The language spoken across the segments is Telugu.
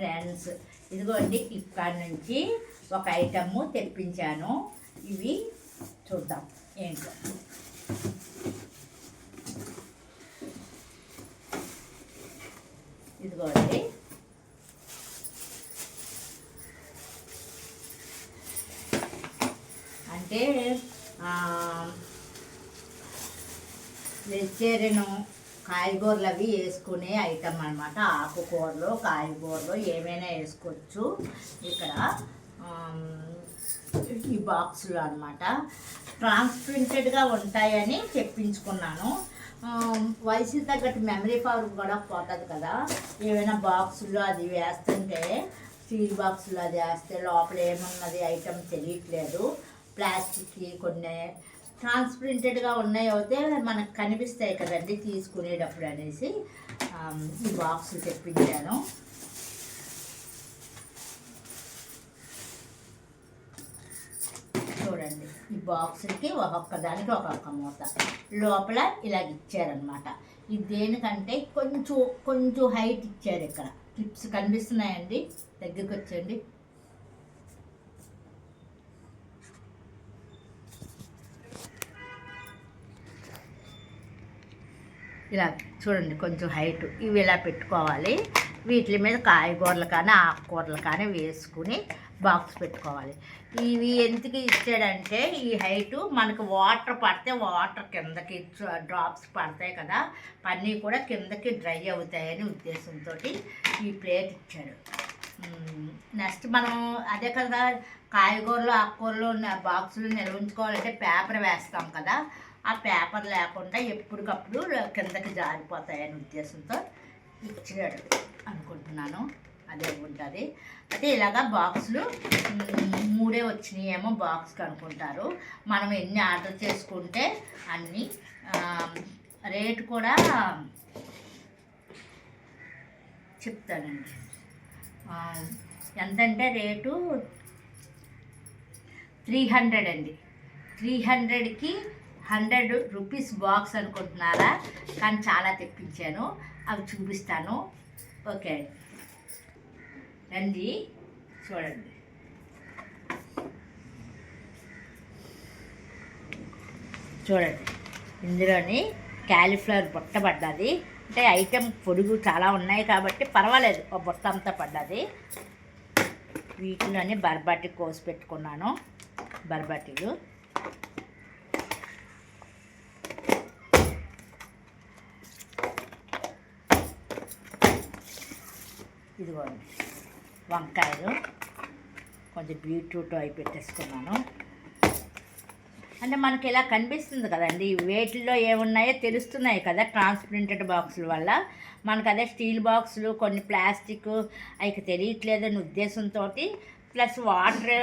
ఫ్రెండ్స్, ఇదిగోండి ఫ్లిప్కార్ట్ నుంచి ఒక ఐటమ్ తెప్పించాను. ఇవి చూద్దాం ఏంటో. ఇదిగోండి అంటే వెజిటేరియన్ కాయగూరలు అవి వేసుకునే ఐటమ్ అనమాట. ఆకుకూరలు కాయగూరలు ఏమైనా వేసుకోవచ్చు. ఇక్కడ ఈ బాక్సులు అనమాట ట్రాన్స్ప్రింటెడ్గా ఉంటాయని తెప్పించుకున్నాను. వయసు తగ్గట్టు మెమరీ పవర్ కూడా పోతుంది కదా. ఏమైనా బాక్సుల్లో అది వేస్తుంటే స్టీల్ బాక్సులు అది వేస్తే లోపల ఏమున్నది ఐటమ్ తెలియట్లేదు. ప్లాస్టిక్కి కొన్ని ట్రాన్స్ప్రింటెడ్గా ఉన్నాయి అయితే మనకు కనిపిస్తాయి కదండి తీసుకునేటప్పుడు అనేసి ఈ బాక్సులు తెప్పించాను. చూడండి, ఈ బాక్సులకి ఒక్కొక్క దానికి ఒక్కొక్క మూత లోపల ఇలా ఇచ్చారనమాట. ఇది దేనికంటే కొంచెం హైట్ ఇచ్చారు. ఇక్కడ క్లిప్స్ కనిపిస్తున్నాయండి, దగ్గరికి వచ్చండి. ఇలా చూడండి, కొంచెం హైట్ ఇవి ఇలా పెట్టుకోవాలి. వీటి మీద కాయగూరలు కానీ ఆకుకూరలు కానీ వేసుకుని బాక్స్ పెట్టుకోవాలి. ఇవి ఎందుకు ఇచ్చాడంటే ఈ హైటు మనకు వాటర్ పడితే వాటర్ కిందకి డ్రాప్స్ పడతాయి కదా, పన్నీ కూడా కిందకి డ్రై అవుతాయని ఉద్దేశంతో ఈ ప్లేట్ ఇచ్చాడు. నెక్స్ట్ మనం అదే కదా కాయగూరలు ఆకుకూరలు బాక్సులు నిల్వ ఉంచుకోవాలంటే పేపర్ వేస్తాం కదా, ఆ పేపర్ లేకుండా ఎప్పటికప్పుడు కిందకి జారిపోతాయని ఉద్దేశంతో ఇచ్చాడు అనుకుంటున్నాను. అదే ఉంటుంది. అయితే ఇలాగా బాక్సులు 3 వచ్చినాయేమో బాక్స్కి అనుకుంటారు. మనం ఎన్ని ఆర్డర్ చేసుకుంటే అన్నీ. రేటు కూడా చెప్తానండి. ఎంతంటే రేటు 300 అండి. 300కి 100 రూపీస్ బాక్స్ అనుకుంటున్నారా? కానీ చాలా తెప్పించాను, అవి చూపిస్తాను. ఓకే రండి చూడండి. చూడండి, ఇందులోని క్యాలీఫ్లవర్ బుట్ట పడ్డది. అంటే ఐటెం పొడుగు చాలా ఉన్నాయి కాబట్టి పర్వాలేదు, ఒక బుట్ట అంతా పడ్డది. వీటిలోని బర్బాటి కోసి పెట్టుకున్నాను. బర్బాటీలు ఇదిగోండి, వంకాయలు, కొంచెం బీట్రూట్ అవి పెట్టేసుకున్నాను. అంటే మనకి ఇలా కనిపిస్తుంది కదండి, వేటిల్లో ఏమున్నాయో తెలుస్తున్నాయి కదా ట్రాన్స్ప్రింటెడ్ బాక్సుల వల్ల. మనకు అదే స్టీల్ బాక్సులు కొన్ని ప్లాస్టిక్ అవి తెలియట్లేదని ఉద్దేశంతో ప్లస్ వాటర్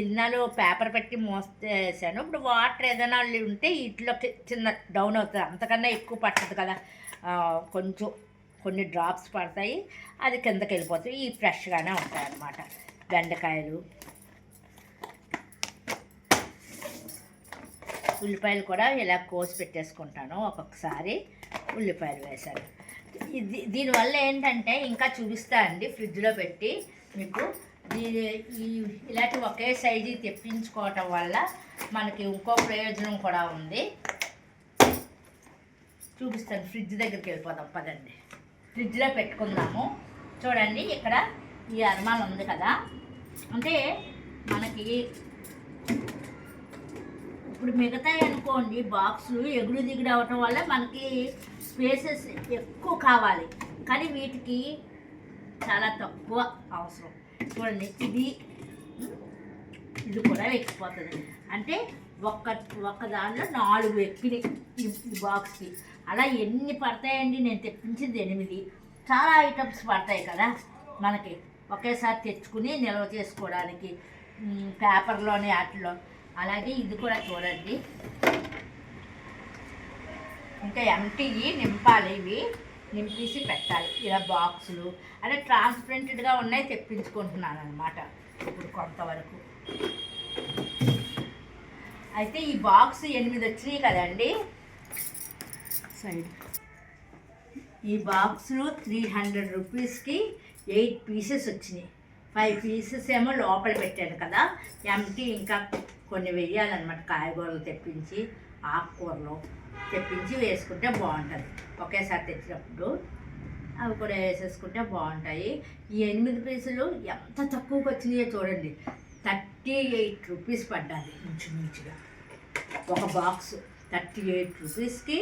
ఇన్నాళ్ళు పేపర్ పెట్టి మోసేసాను. ఇప్పుడు వాటర్ ఏదైనా ఉంటే వీటిలోకి చిన్న డౌన్ అవుతుంది, అంతకన్నా ఎక్కువ పట్టదు కదా, కొంచెం కొన్ని డ్రాప్స్ పడతాయి, అది కిందకి వెళ్ళిపోతాయి. ఈ ఫ్రెష్గానే ఉంటాయి అన్నమాట. బెండకాయలు, ఉల్లిపాయలు కూడా ఇలా కోసి పెట్టేసుకుంటాను. ఒక్కొక్కసారి ఉల్లిపాయలు వేశాను. దీనివల్ల ఏంటంటే ఇంకా చూపిస్తా అండి ఫ్రిడ్జ్లో పెట్టి మీకు. ఇలాంటి ఒకే సైజు తెప్పించుకోవటం వల్ల మనకి ఇంకో ప్రయోజనం కూడా ఉంది. చూపిస్తాను. ఫ్రిడ్జ్ దగ్గరికి వెళ్ళిపోదాం పదండి. ఫ్రిడ్జ్లో పెట్టుకుందాము. చూడండి, ఇక్కడ ఈ అర్మాన్ ఉంది కదా, అంటే మనకి ఇప్పుడు మిగతాయి అనుకోండి బాక్సులు ఎగుడు దిగుడు అవటం వల్ల మనకి స్పేసెస్ ఎక్కువ కావాలి, కానీ వీటికి చాలా తక్కువ అవసరం. చూడండి, ఇది కూడా ఎక్కిపోతుంది. అంటే ఒక్క దానిలో 4 ఎక్కినాయి ఈ బాక్స్కి. అలా ఎన్ని పడతాయండి? నేను తెప్పించింది 8. చాలా ఐటమ్స్ పడతాయి కదా మనకి ఒకేసారి తెచ్చుకుని నిల్వ చేసుకోవడానికి పేపర్లోని వాటిలో. అలాగే ఇది కూడా చూడండి, ఇంకా ఎంటీవి నింపాలి. ఇవి నింపేసి పెట్టాలి. ఇలా బాక్సులు అంటే ట్రాన్స్పరెంట్గా ఉన్నాయి తెప్పించుకుంటున్నాను అనమాట ఇప్పుడు కొంతవరకు. అయితే ఈ బాక్స్ 8 వచ్చినాయి కదండి. సైడ్ ఈ బాక్సులు 300 రూపీస్కి 8 పీసెస్ వచ్చినాయి. 5 పీసెస్ ఏమో లోపల పెట్టాను కదా, ఎంటీ ఇంకా కొన్ని వేయాలన్నమాట. కాయగూరలు తెప్పించి, ఆకుకూరలు తెప్పించి వేసుకుంటే బాగుంటుంది. ఒకేసారి తెచ్చినప్పుడు అవి కూడా వేసేసుకుంటే బాగుంటాయి. ఈ 8 పీసులు ఎంత తక్కువకి వచ్చినాయో చూడండి. 38 రూపీస్ పడ్డాది ఇంచుమించుగా ఒక బాక్సు. 38 రూపీస్కి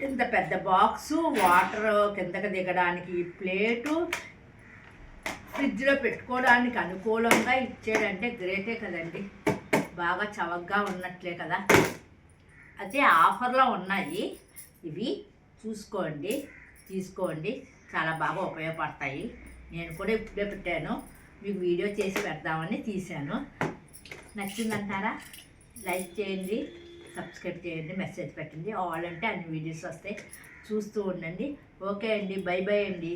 ఇంత పెద్ద బాక్సు, వాటర్ కిందకి దిగడానికి ప్లేటు, ఫ్రిడ్జ్లో పెట్టుకోవడానికి అనుకూలంగా ఇచ్చాడంటే గ్రేటే కదండి. బాగా చవకగా ఉన్నట్లే కదా. అయితే ఆఫర్లో ఉన్నాయి ఇవి, చూసుకోండి, తీసుకోండి. చాలా బాగా ఉపయోగపడతాయి. నేను కూడా ఇప్పుడే పెట్టాను, మీకు వీడియో చేసి పెడదామని తీశాను. నచ్చిందంటారా? లైక్ చేయండి, సబ్స్క్రైబ్ చేయండి, మెసేజ్ పెట్టండి. ఆల్ అంటే అన్ని వీడియోస్ వస్తాయి, చూస్తూ ఉండండి. ఓకే అండి, బై బై అండి.